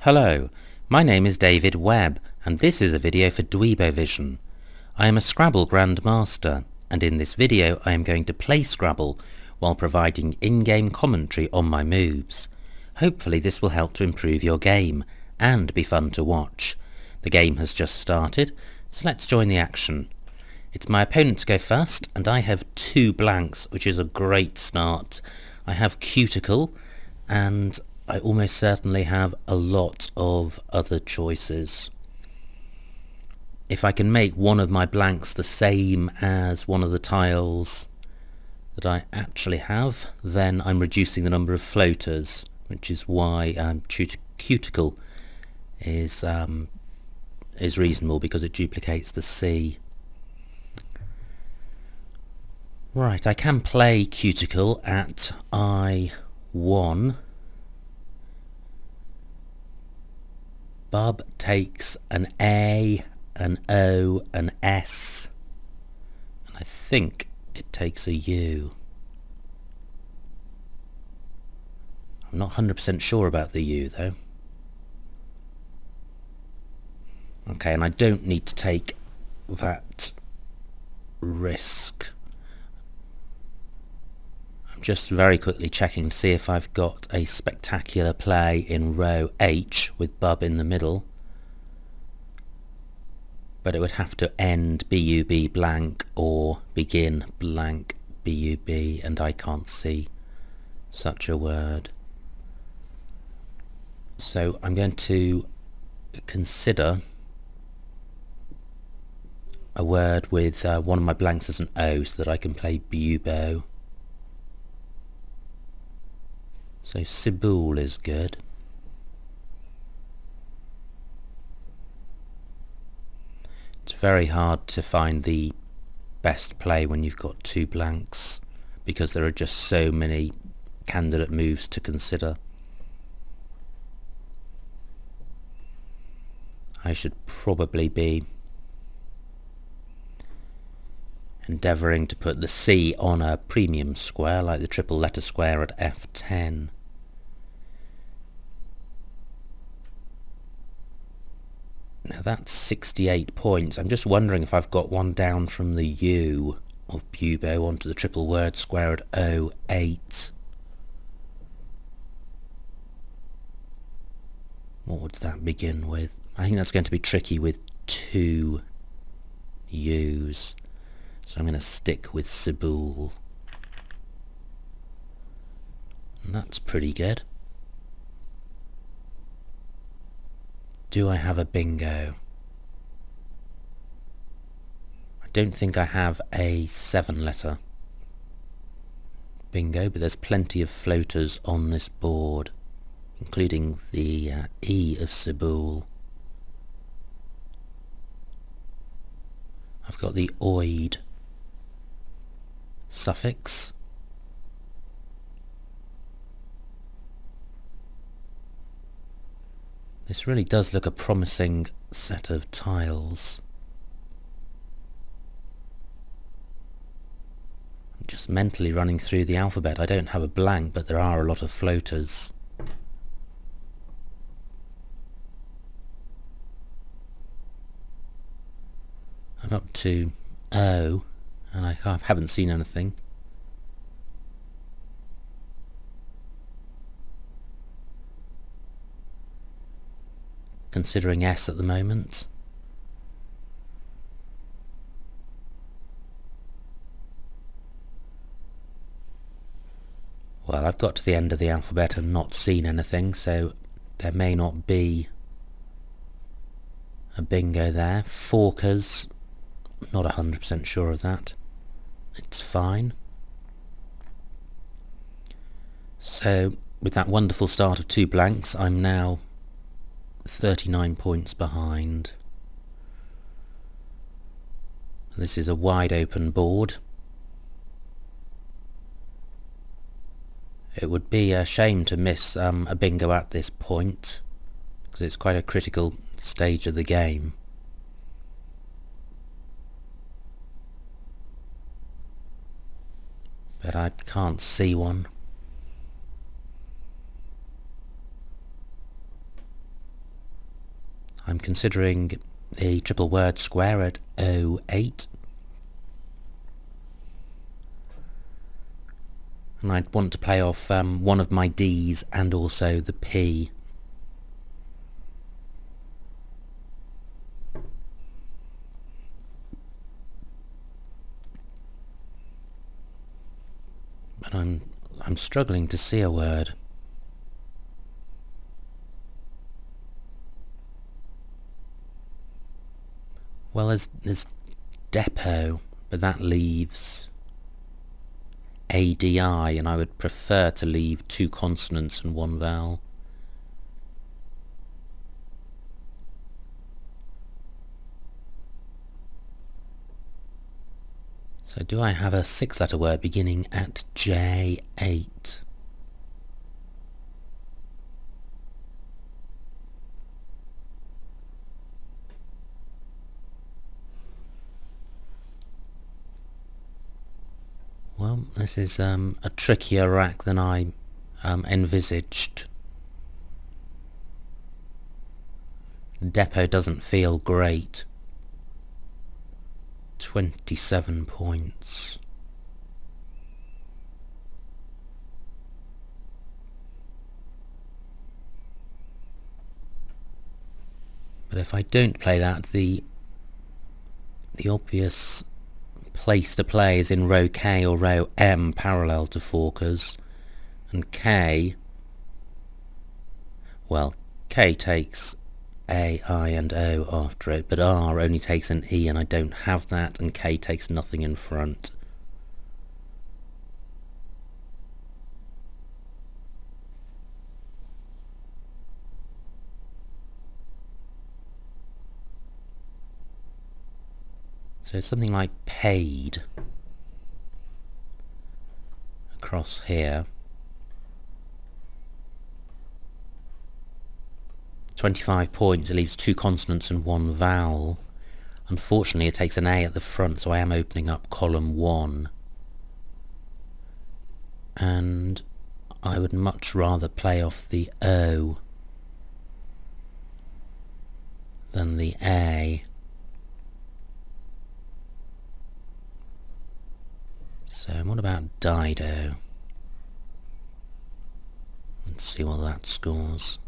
Hello, my name is David Webb, and this is a video for Dweebovision. I am a Scrabble grandmaster, and in this video I am going to play Scrabble while providing in-game commentary on my moves. Hopefully this will help to improve your game, and be fun to watch. The game has just started, so let's join the action. It's my opponent to go first, and I have 2 blanks, which is a great start. I have Cuticle, and I almost certainly have a lot of other choices. If I can make one of my blanks the same as one of the tiles that I actually have, then I'm reducing the number of floaters, which is why Cuticle is reasonable, because it duplicates the C. Right, I can play Cuticle at I1. Bub takes an A, an O, an S, and I think it takes a U. I'm not 100% sure about the U though. Okay, and I don't need to take that risk. I'm just very quickly checking to see if I've got a spectacular play in row H with Bub in the middle. But it would have to end BUB blank or begin blank BUB, and I can't see such a word. So I'm going to consider a word with one of my blanks as an O so that I can play bubo. So Sibool is good. It's very hard to find the best play when you've got 2 blanks, because there are just so many candidate moves to consider. I should probably be endeavouring to put the C on a premium square, like the triple letter square at F10. Now that's 68 points. I'm just wondering if I've got one down from the U of bubo onto the triple word square at O8. What would that begin with? I think that's going to be tricky with 2 U's. So I'm going to stick with Sibool. And that's pretty good. Do I have a bingo? I don't think I have a 7-letter bingo, but there's plenty of floaters on this board, including the E of Sibool. I've got the oid suffix. This really does look a promising set of tiles. I'm just mentally running through the alphabet. I don't have a blank, but there are a lot of floaters. I'm up to O, and I haven't seen anything. Considering S at the moment. Well, I've got to the end of the alphabet and not seen anything, so there may not be a bingo there. Forkers, not 100% sure of that. It's fine. So, with that wonderful start of 2 blanks, I'm now 39 points behind. This is a wide open board. It would be a shame to miss a bingo at this point, because it's quite a critical stage of the game. But I can't see one. I'm considering the triple word square at 08. And I'd want to play off one of my D's and also the P. But I'm struggling to see a word. Well, there's depot, but that leaves ADI, and I would prefer to leave 2 consonants and 1 vowel. So do I have a 6-letter word beginning at J8? Well, this is a trickier rack than I envisaged. Depot doesn't feel great. 27 points. But if I don't play that, the obvious place to play is in row K or row M parallel to Forkers, and K, well, K takes A, I and O after it, but R only takes an E and I don't have that, and K takes nothing in front. So something like paid across here. 25 points, it leaves 2 consonants and 1 vowel. Unfortunately it takes an A at the front, so I am opening up column 1. And I would much rather play off the O than the A. So what about Dido? Let's see what that scores.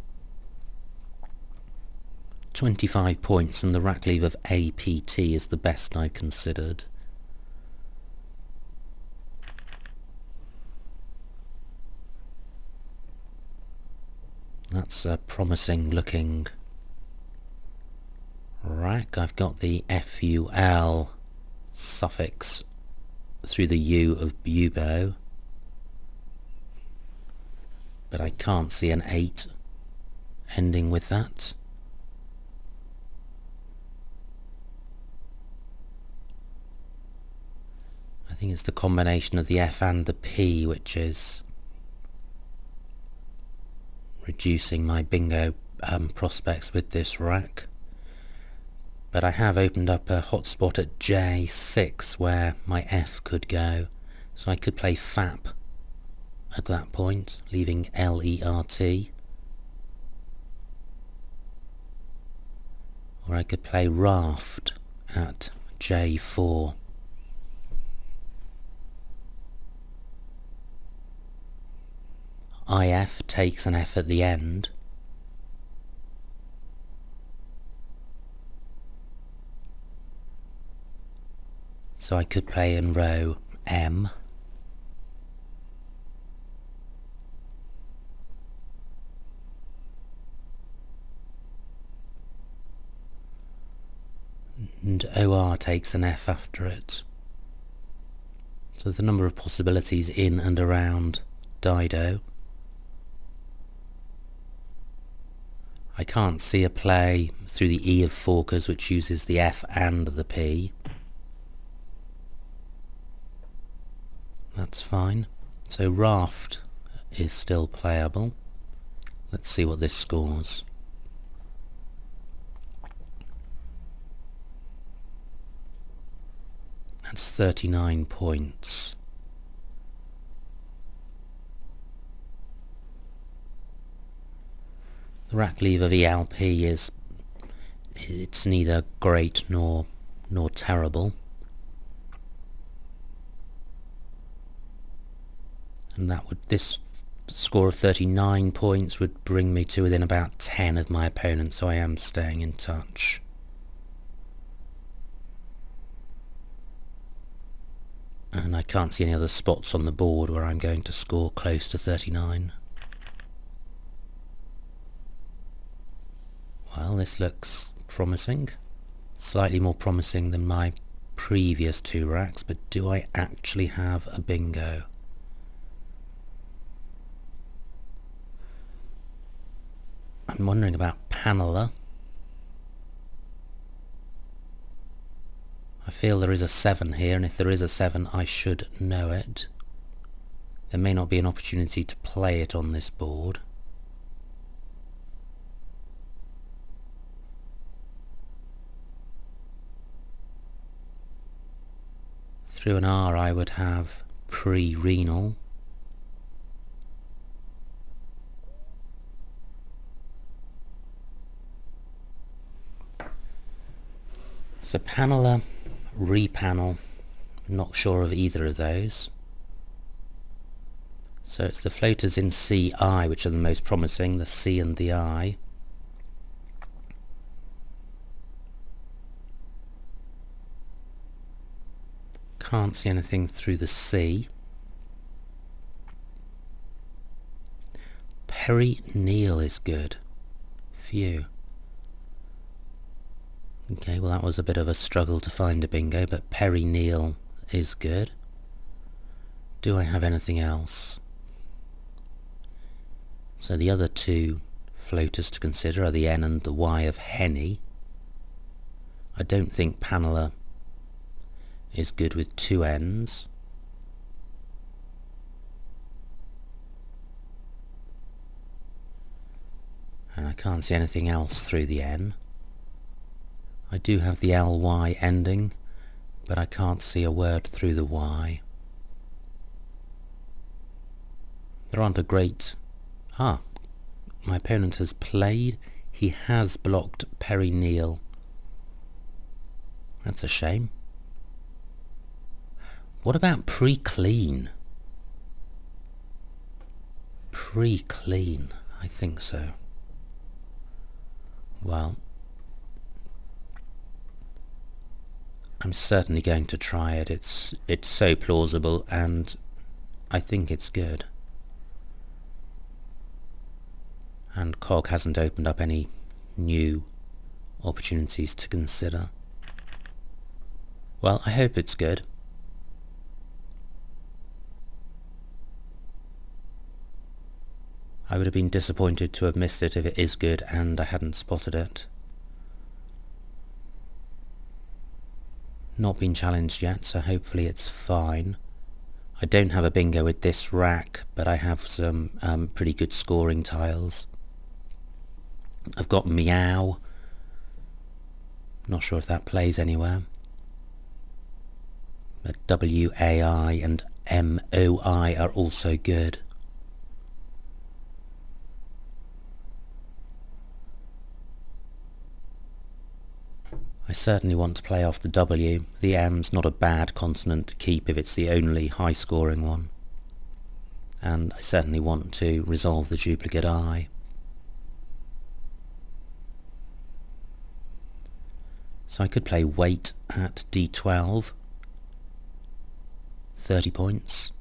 25 points, and the rack leave of APT is the best I've considered. That's a promising looking rack. I've got the FUL suffix through the U of bubo, but I can't see an 8 ending with that. I think it's the combination of the F and the P which is reducing my bingo prospects with this rack. But I have opened up a hotspot at J6 where my F could go, so I could play FAP at that point, leaving LERT. Or I could play raft at J4. IF takes an F at the end. So I could play in row M. And OR takes an F after it. So there's a number of possibilities in and around Dido. I can't see a play through the E of Forkers which uses the F and the P. That's fine. So raft is still playable. Let's see what this scores. That's 39 points. The rack leave of ELP is it's neither great nor terrible. And this score of 39 points would bring me to within about 10 of my opponent, so I am staying in touch. And I can't see any other spots on the board where I'm going to score close to 39. Well, this looks promising. Slightly more promising than my previous 2 racks, but do I actually have a bingo? I'm wondering about paneler. I feel there is a 7 here, and if there is a 7 I should know it. There may not be an opportunity to play it on this board. Through an R I would have pre-renal. So paneler, repanel, not sure of either of those. So it's the floaters in CI which are the most promising, the C and the I. Can't see anything through the C. Perineal is good. Phew. Okay, well that was a bit of a struggle to find a bingo, but perineal is good. Do I have anything else? So the other 2 floaters to consider are the N and the Y of Henny. I don't think paneler is good with 2 N's. And I can't see anything else through the N. I do have the LY ending, but I can't see a word through the Y. There aren't a great... Ah, my opponent has played. He has blocked perineal. That's a shame. What about pre-clean? Pre-clean, I think so. Well, I'm certainly going to try it. It's so plausible, and I think it's good. And Cog hasn't opened up any new opportunities to consider. Well, I hope it's good. I would have been disappointed to have missed it if it is good and I hadn't spotted it. Not been challenged yet, so hopefully it's fine. I don't have a bingo with this rack, but I have some pretty good scoring tiles. I've got meow. Not sure if that plays anywhere. But WAI and MOI are also good. I certainly want to play off the W. The M's not a bad consonant to keep if it's the only high scoring one. And I certainly want to resolve the duplicate I. So I could play weight at D12. 30 points.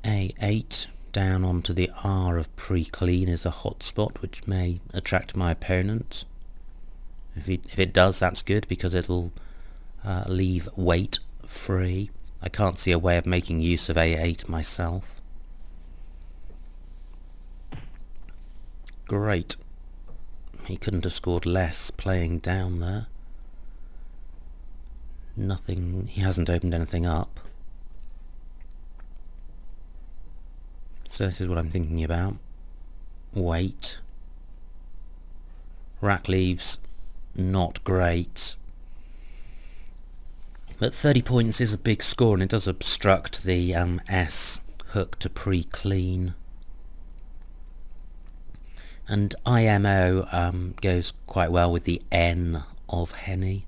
A8 down onto the R of pre-clean is a hot spot which may attract my opponent. If it does, that's good because it'll leave weight free. I can't see a way of making use of A8 myself. Great. He couldn't have scored less playing down there. Nothing, he hasn't opened anything up. So this is what I'm thinking about. Weight. Rack leaves, not great. But 30 points is a big score, and it does obstruct the S hook to pre-clean. And IMO goes quite well with the N of Henny.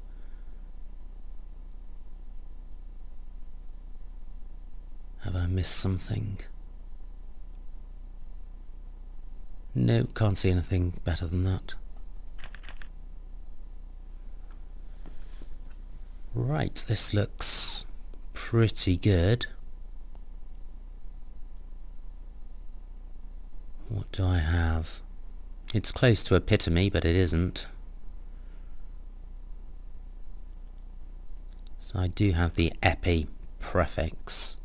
Have I missed something? No, can't see anything better than that. Right, this looks pretty good. What do I have? It's close to epitome, but it isn't. So I do have the epi prefix.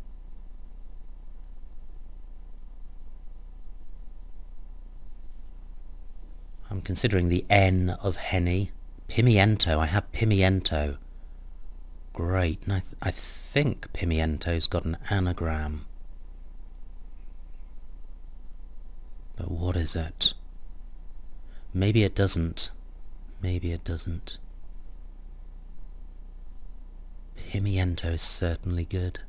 I'm considering the N of Henny. Pimiento, I have pimiento. Great, and I think pimiento's got an anagram. But what is it? Maybe it doesn't. Maybe it doesn't. Pimiento is certainly good.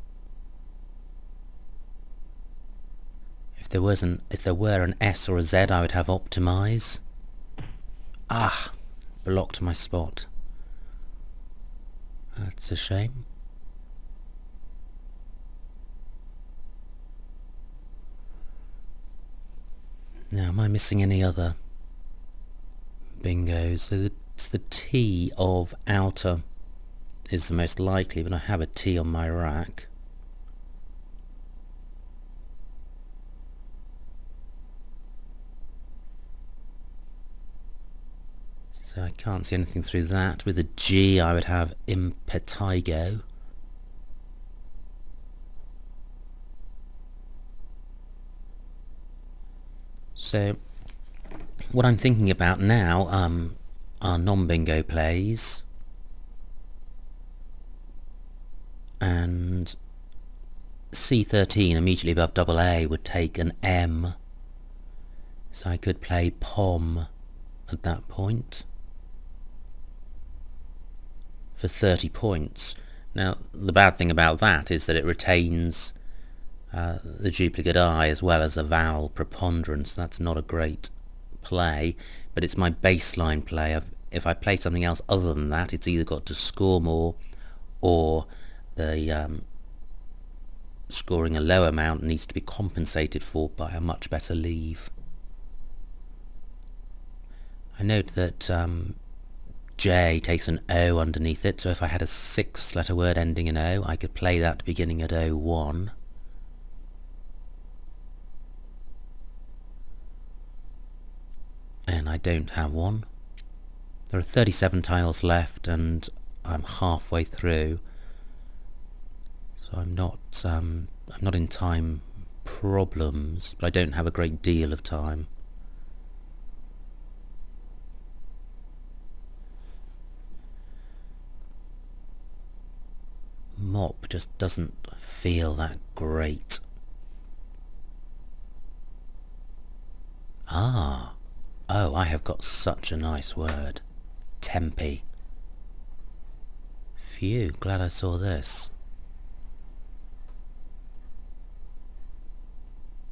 If there were an S or a Z, I would have optimize. Ah, blocked my spot. That's a shame. Now, am I missing any other bingos? So it's the T of outer is the most likely, but I have a T on my rack. So I can't see anything through that. With a G I would have impetigo. So what I'm thinking about now are non-bingo plays, and C13 immediately above double A would take an M, so I could play POM at that point for 30 points. Now the bad thing about that is that it retains the duplicate I as well as a vowel preponderance. That's not a great play, but it's my baseline play. If I play something else other than that, it's either got to score more or the scoring a low amount needs to be compensated for by a much better leave. I note that J takes an O underneath it, so if I had a 6-letter word ending in O, I could play that beginning at O1. And I don't have one. There are 37 tiles left and I'm halfway through, so I'm not in time problems, but I don't have a great deal of time. Mop just doesn't feel that great. Ah, oh, I have got such a nice word. Tempe. Phew, glad I saw this.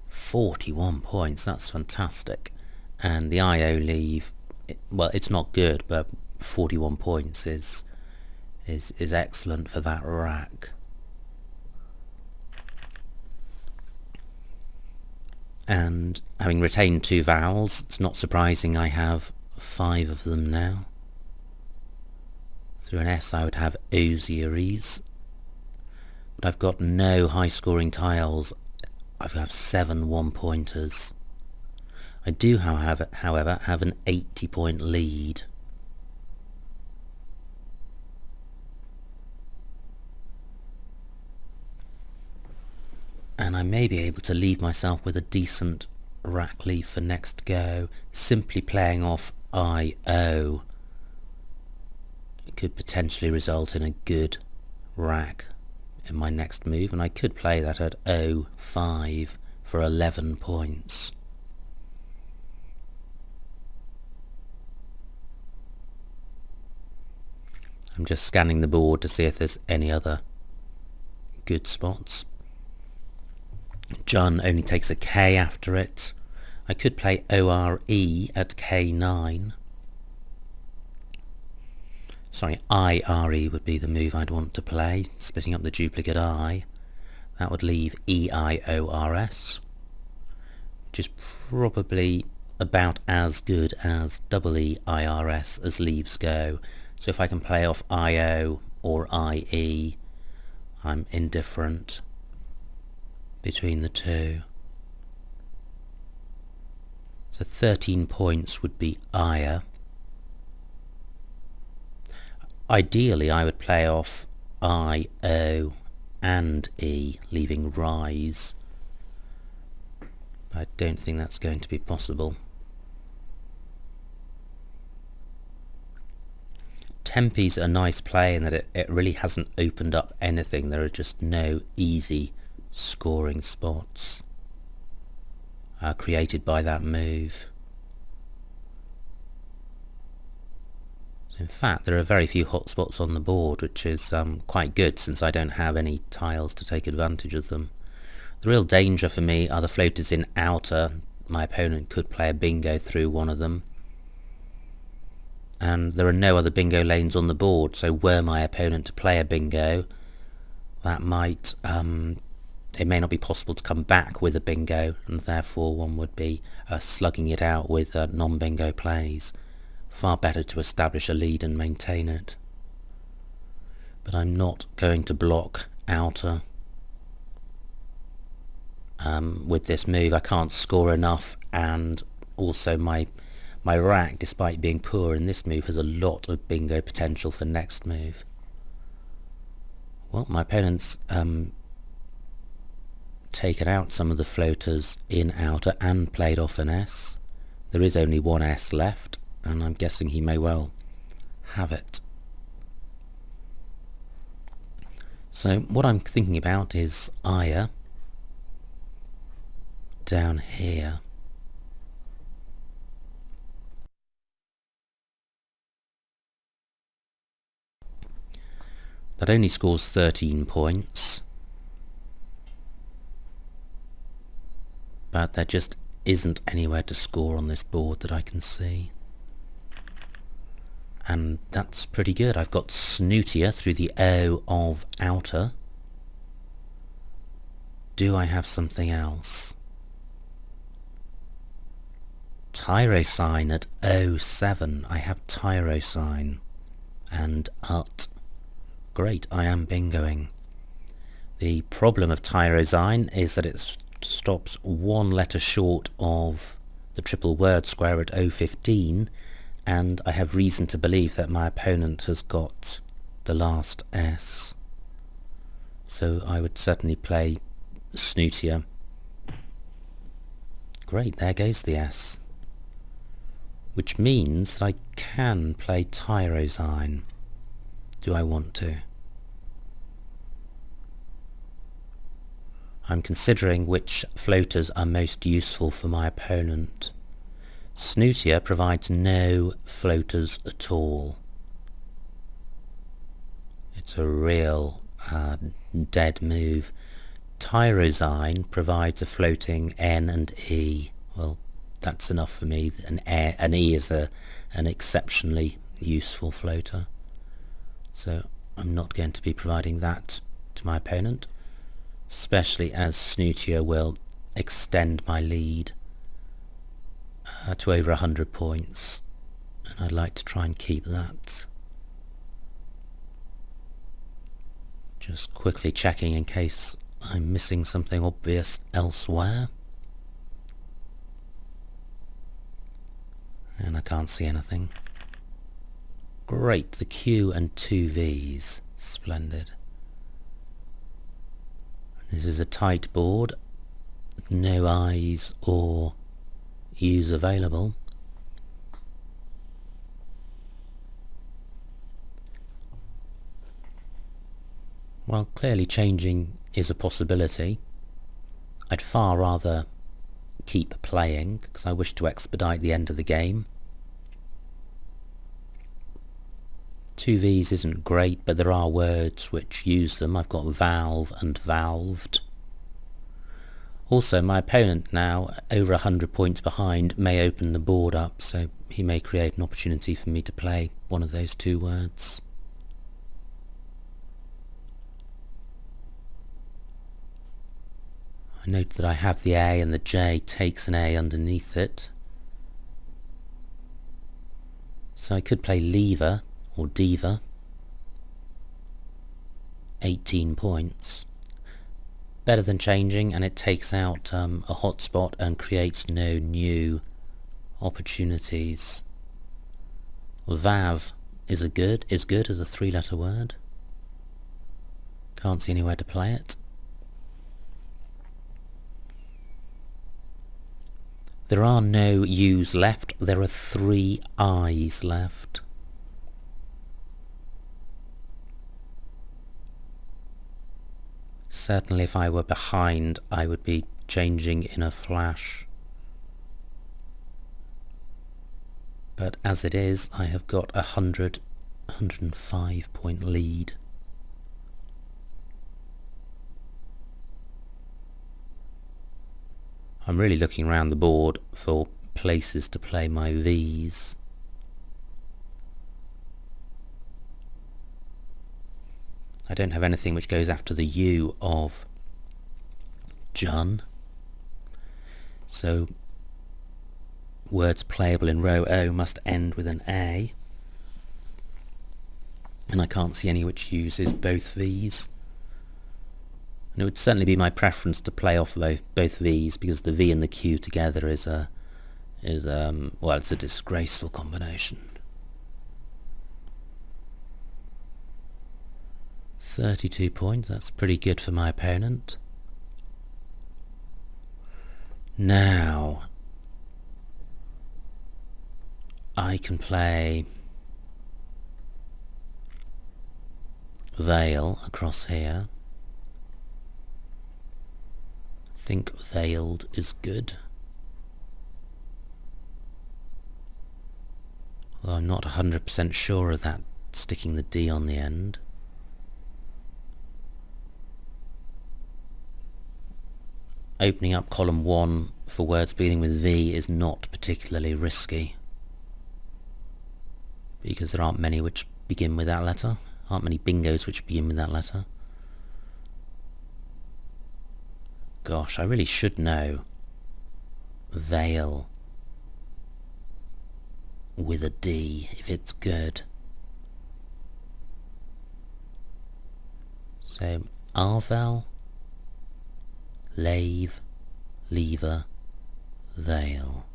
41 points, that's fantastic. And the IO leave, well, it's not good, but 41 points is excellent for that rack. And having retained 2 vowels, it's not surprising I have 5 of them now. Through an S I would have osiers, but I've got no high-scoring tiles. I have 7 one-pointers. I do, however, have an 80-point lead. And I may be able to leave myself with a decent rack leave for next go. Simply playing off I-O could potentially result in a good rack in my next move, and I could play that at O5 for 11 points. I'm just scanning the board to see if there's any other good spots. Jun only takes a K after it. I could play ORE at K9. Sorry, IRE would be the move I'd want to play, splitting up the duplicate I. That would leave EIORS, which is probably about as good as EEIRS as leaves go. So if I can play off IO or IE, I'm indifferent between the two. So 13 points would be IRE. Ideally I would play off I, O and E, leaving rise. But I don't think that's going to be possible. Tempe's a nice play in that it really hasn't opened up anything. There are just no easy scoring spots created by that move. So in fact there are very few hotspots on the board, which is quite good since I don't have any tiles to take advantage of them. The real danger for me are the floaters in outer. My opponent could play a bingo through one of them. And there are no other bingo lanes on the board, so were my opponent to play a bingo, that might, it may not be possible to come back with a bingo, and therefore one would be slugging it out with non-bingo plays. Far better to establish a lead and maintain it. But I'm not going to block outer. With this move I can't score enough, and also my rack, despite being poor in this move, has a lot of bingo potential for next move. Well, my opponent's taken out some of the floaters in outer and played off an S. There is only one S left, and I'm guessing he may well have it. So what I'm thinking about is Aya down here. That only scores 13 points, but there just isn't anywhere to score on this board that I can see. And that's pretty good. I've got Snootier through the O of outer. Do I have something else? Tyrosine at O7. I have Tyrosine and UT. Great, I am bingoing. The problem of Tyrosine is that it stops one letter short of the triple word square at O15, and I have reason to believe that my opponent has got the last S. So I would certainly play Snootier. Great, there goes the S. Which means that I can play Tyrosine. Do I want to? I'm considering which floaters are most useful for my opponent. Snootier provides no floaters at all. It's a real dead move. Tyrosine provides a floating N and E. Well, that's enough for me. An E is an exceptionally useful floater. So I'm not going to be providing that to my opponent, especially as Snootier will extend my lead to over 100 points, and I'd like to try and keep that. Just quickly checking in case I'm missing something obvious elsewhere. And I can't see anything. Great, the Q and 2 Vs. Splendid. This is a tight board. No I's or U's available. Well, clearly changing is a possibility. I'd far rather keep playing because I wish to expedite the end of the game. Two V's isn't great, but there are words which use them. I've got valve and valved. Also, my opponent now, over 100 points behind, may open the board up, so he may create an opportunity for me to play one of those two words. I note that I have the A and the J takes an A underneath it. So I could play lever or diva. 18 points. Better than changing, and it takes out a hotspot and creates no new opportunities. Vav is good as a three-letter word. Can't see anywhere to play it. There are no U's left, there are 3 I's left. Certainly if I were behind, I would be changing in a flash. But as it is, I have got 105 point lead. I'm really looking around the board for places to play my V's. I don't have anything which goes after the U of John. So words playable in row O must end with an A. And I can't see any which uses both V's. And it would certainly be my preference to play off both V's, because the V and the Q together is well, it's a disgraceful combination. 32 points, that's pretty good for my opponent. Now I can play veil across here. I think veiled is good. Although I'm not 100% sure of that, sticking the D on the end. Opening up column 1 for words beginning with V is not particularly risky, because there aren't many which begin with that letter. Aren't many bingos which begin with that letter. Gosh, I really should know veil with a D if it's good. So arvel, lave, lever, veil.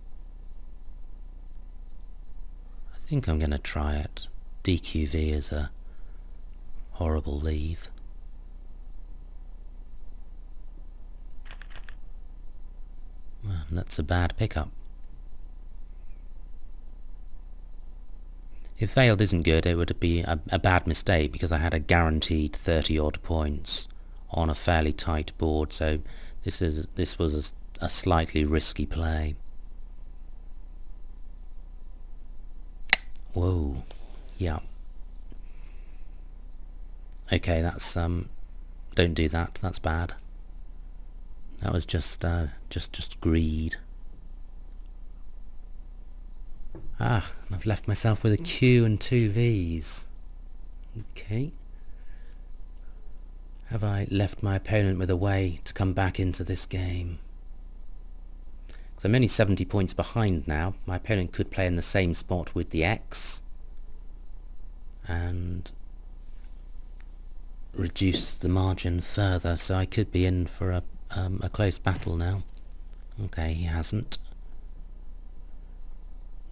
I think I'm going to try it. DQV is a horrible leave. Well, that's a bad pickup. If veiled isn't good, it would be a bad mistake, because I had a guaranteed 30 odd points on a fairly tight board, so this was a slightly risky play. Whoa, yeah. Okay, that's don't do that. That's bad. That was just greed. Ah, I've left myself with a Q and 2 V's. Okay. Have I left my opponent with a way to come back into this game? Because I'm only 70 points behind now. My opponent could play in the same spot with the X and reduce the margin further, so I could be in for a close battle now. Okay, he hasn't.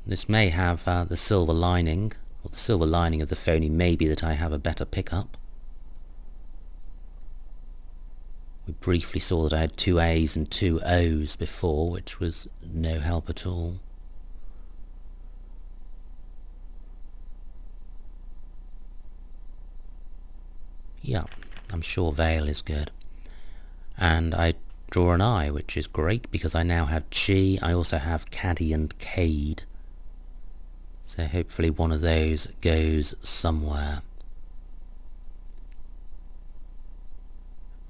This may have the silver lining, or the silver lining of the phony may be that I have a better pickup. We briefly saw that I had 2 A's and 2 O's before, which was no help at all. Yeah, I'm sure veil is good. And I draw an I, which is great, because I now have chi. I also have caddy and cade. So hopefully one of those goes somewhere.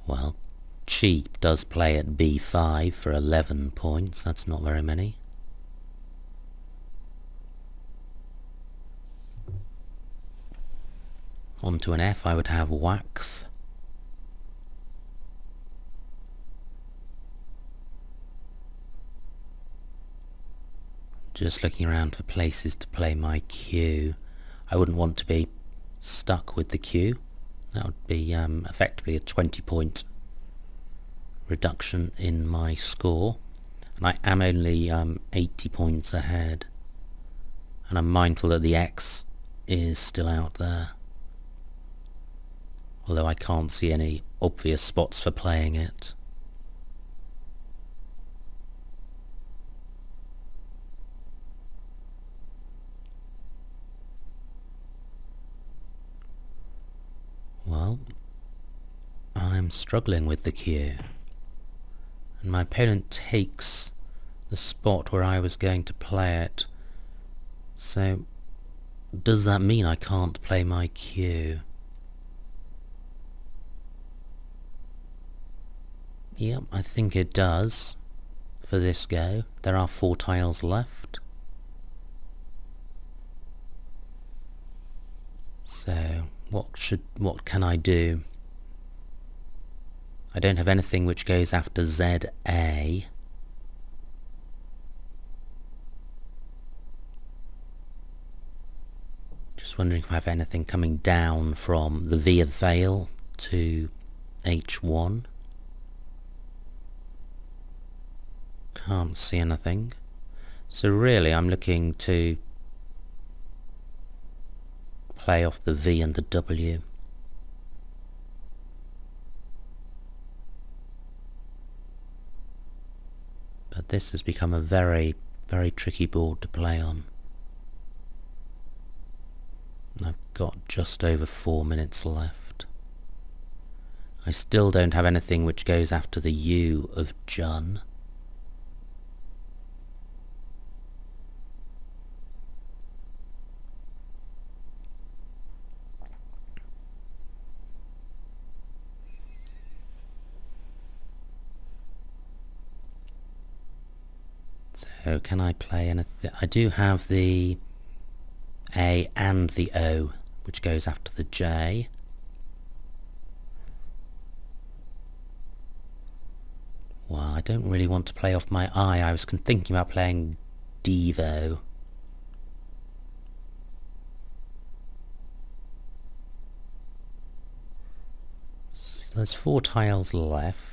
Well, Cheap does play at b5 for 11 points. That's not very many. Onto an F I would have Wakf. Just looking around for places to play my Q. I wouldn't want to be stuck with the Q. That would be effectively a 20-point reduction in my score. And I am only 80 points ahead. And I'm mindful that the X is still out there. Although I can't see any obvious spots for playing it. Well, I'm struggling with the Q. And my opponent takes the spot where I was going to play it. So, does that mean I can't play my Q? Yep, I think it does for this go. There are 4 tiles left. So, what can I do? I don't have anything which goes after ZA. Just wondering if I have anything coming down from the V of Vale to H1. Can't see anything. So really I'm looking to play off the V and the W. But this has become a very, very tricky board to play on. I've got just over 4 minutes left. I still don't have anything which goes after the U of Jun. So can I play anything? I do have the A and the O, which goes after the J. Well, I don't really want to play off my I. I was thinking about playing Devo. So there's 4 tiles left.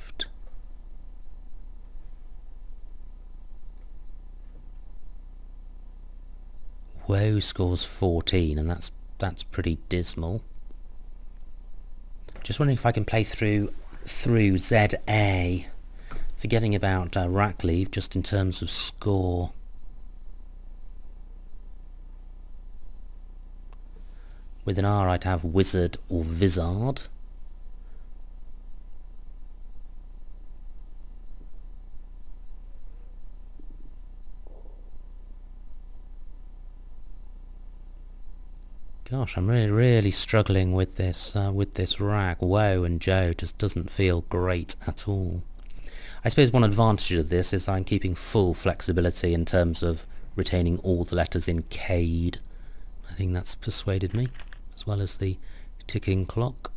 Woe scores 14, and that's pretty dismal. Just wondering if I can play through ZA, forgetting about Rackleave just in terms of score. With an R I'd have Wizard or Vizard. Gosh, I'm really struggling with this rack. Woe and Joe just doesn't feel great at all. I suppose one advantage of this is I'm keeping full flexibility in terms of retaining all the letters in Cade. I think that's persuaded me, as well as the ticking clock.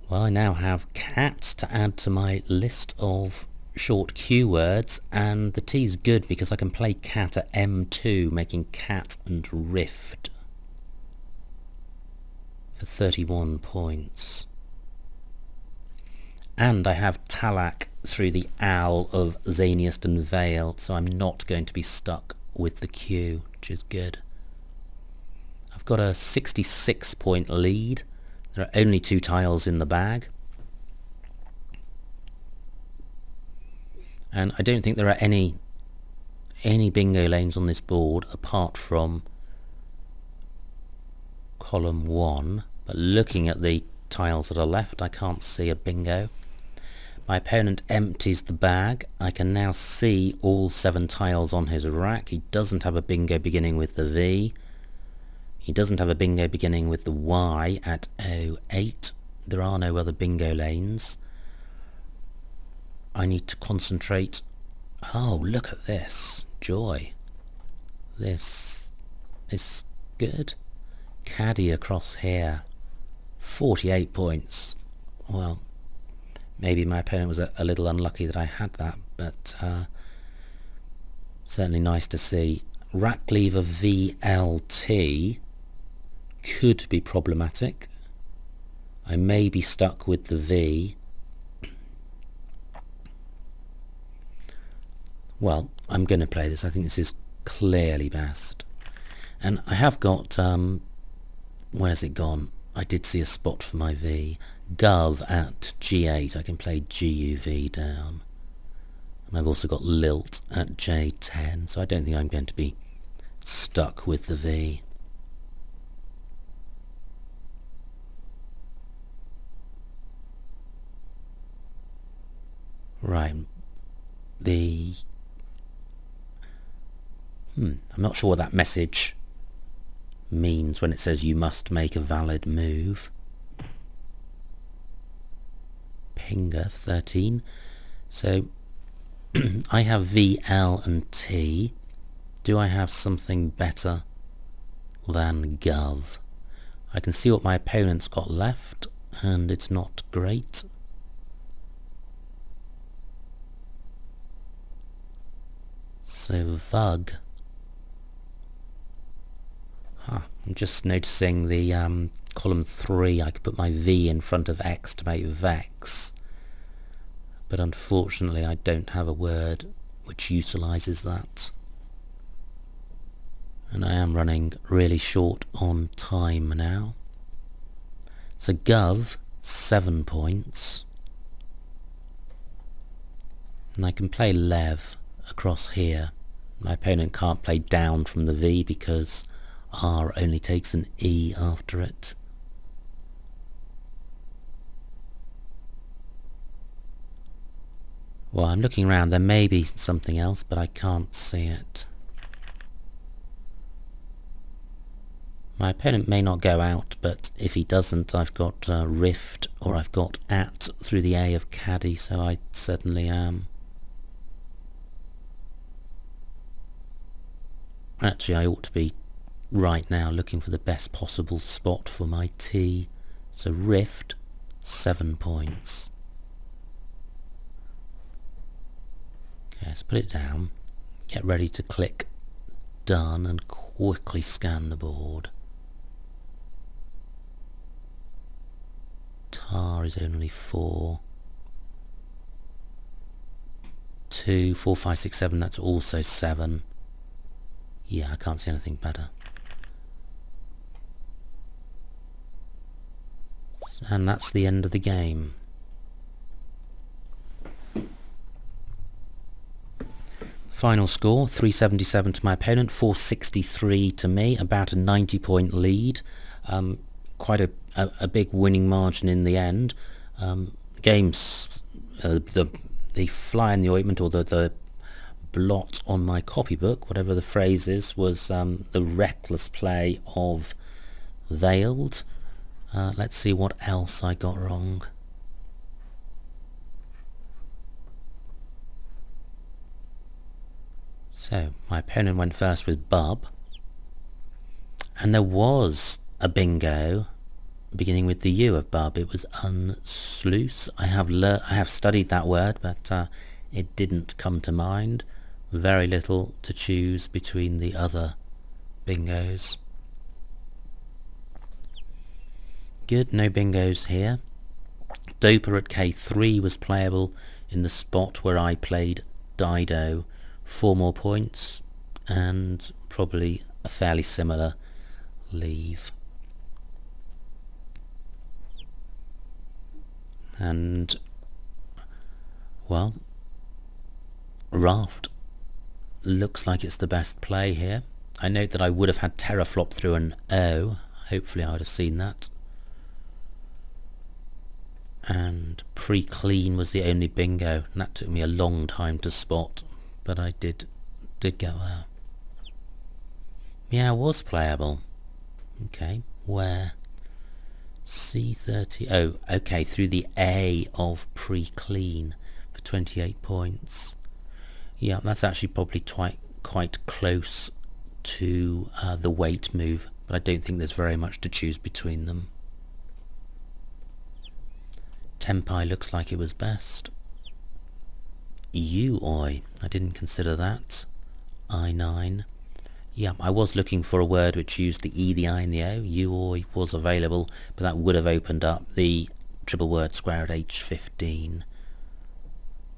Well, I now have cat to add to my list of short Q words, and the T's good because I can play cat at M2, making cat and rift for 31 points. And I have Talak through the owl of Zaniest and Vale, so I'm not going to be stuck with the Q, which is good. I've got a 66-point lead. There are only 2 tiles in the bag. And I don't think there are any bingo lanes on this board apart from column 1. But looking at the tiles that are left, I can't see a bingo. My opponent empties the bag. I can now see all 7 tiles on his rack. He doesn't have a bingo beginning with the V. He doesn't have a bingo beginning with the Y at 08. There are no other bingo lanes. I need to concentrate. Oh, look at this. Joy. This is good. Caddy across here. 48 points. Well, maybe my opponent was a little unlucky that I had that, but certainly nice to see. Rack lever VLT could be problematic. I may be stuck with the V. Well, I'm going to play this. I think this is clearly best. And I have got, where's it gone? I did see a spot for my V. Gov at G8. I can play GUV down. And I've also got Lilt at J10, so I don't think I'm going to be stuck with the V. Right. I'm not sure what that message means when it says you must make a valid move. Pinger 13. So I have V, L and T. Do I have something better than Gov? I can see what my opponent's got left, and it's not great. So Vug. I'm just noticing the column 3. I could put my V in front of X to make Vex. But unfortunately I don't have a word which utilises that. And I am running really short on time now. So Gov, 7 points. And I can play Lev across here. My opponent can't play down from the V because R only takes an E after it. Well, I'm looking around. There may be something else, but I can't see it. My opponent may not go out, but if he doesn't, I've got Rift, or I've got At through the A of Caddy, so I certainly am. Actually, I ought to be right now looking for the best possible spot for my T. So Rift, 7 points. Okay, let's put it down. Get ready to click Done and quickly scan the board. Tar is only 4. 2, 4, 5, 6, 7, that's also 7. Yeah, I can't see anything better. And that's the end of the game. Final score, 377 to my opponent, 463 to me, about a 90-point lead. Quite a big winning margin in the end. Games, the fly in the ointment, or the blot on my copybook, whatever the phrase is, was the reckless play of Veiled. Let's see what else I got wrong. So, my opponent went first with Bub, and there was a bingo beginning with the U of Bub. It was unsluice. I have studied that word, but it didn't come to mind. Very little to choose between the other bingos. Good, no bingos here. Doper at K3 was playable in the spot where I played Dido. 4 more points, and probably a fairly similar leave. And, well, Raft looks like it's the best play here. I note that I would have had teraflop through an O. Hopefully I would have seen that. And pre-clean was the only bingo, and that took me a long time to spot, but I did get there. Meow was playable. Okay, where? C30, oh, okay, through the A of pre-clean for 28 points. Yeah, that's actually probably quite close to the weight move, but I don't think there's very much to choose between them. Tempai looks like it was best. U-oi, I didn't consider that. I9. Yeah, I was looking for a word which used the E, the I and the O. U-oi was available, but that would have opened up the triple word square at H15.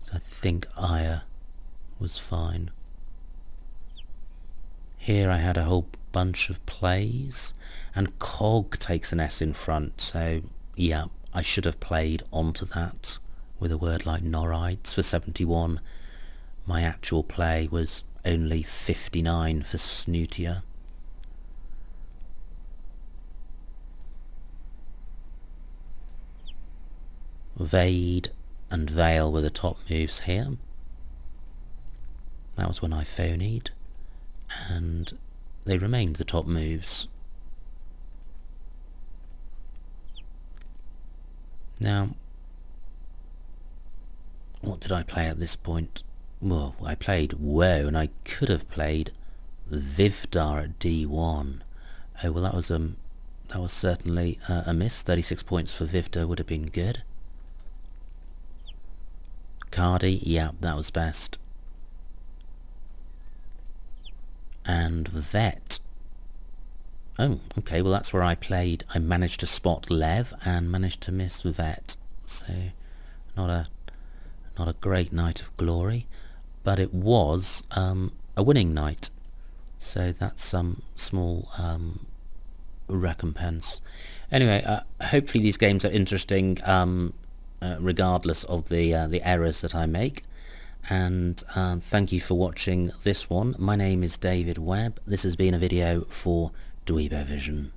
So I think Aya was fine. Here I had a whole bunch of plays, and Cog takes an S in front, so yeah, I should have played onto that with a word like Norrites for 71. My actual play was only 59 for Snootier. Vade and Vale were the top moves here. That was when I phonied, and they remained the top moves. Now, what did I play at this point? Well, I played Woe, and I could have played Vivdar at D1. Oh, well, that was certainly a miss. 36 points for Vivdar would have been good. Cardi, yeah, that was best. And Vet. Oh, okay, well that's where I played. I managed to spot Lev and managed to miss Vet. So, not a great night of glory, but it was a winning night. So that's some small recompense. Anyway, hopefully these games are interesting, regardless of the errors that I make. And thank you for watching this one. My name is David Webb. This has been a video for Dweebovision.